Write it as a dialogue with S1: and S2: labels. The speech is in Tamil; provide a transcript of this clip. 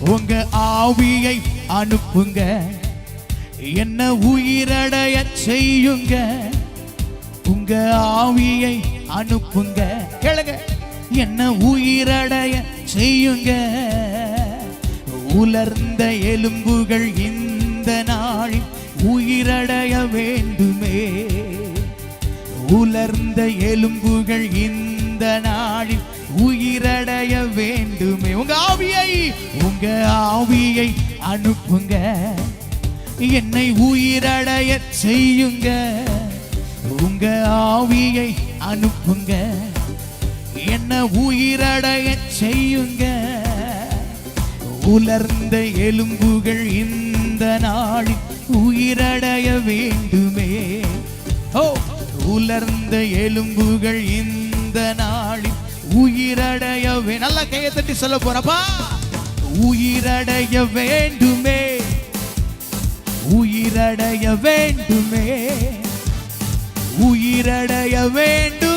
S1: உங்க ஆவியை அனுப்புங்க, என்ன உயிரடைய செய்யுங்க. உங்க ஆவியை அனுப்புங்க, கேளுங்க, என்ன உயிரடைய செய்யுங்க. உலர்ந்த எலும்புகள் இந்த நாளில் உயிரடைய வேண்டுமே. உலர்ந்த எலும்புகள் இந்த நாளில் உயிரடைய வேண்டுமே. உங்க ஆவியை அனுப்புங்க, என்னை உயிரடைய செய்யுங்க. உங்க ஆவியை அனுப்புங்க, என்ன உயிரடைய செய்யுங்க. உலர்ந்த எலும்புகள் இந்த நாளில் உயிரடைய வேண்டுமே. ஓ, உலர்ந்த எலும்புகள் இந்த நாளில் உயிரடைய நல்லா கையை தட்டி சொல்ல போறப்பா. உயிரடைய வேண்டுமே, உயிரடைய வேண்டுமே, உயிரடைய வேண்டும்.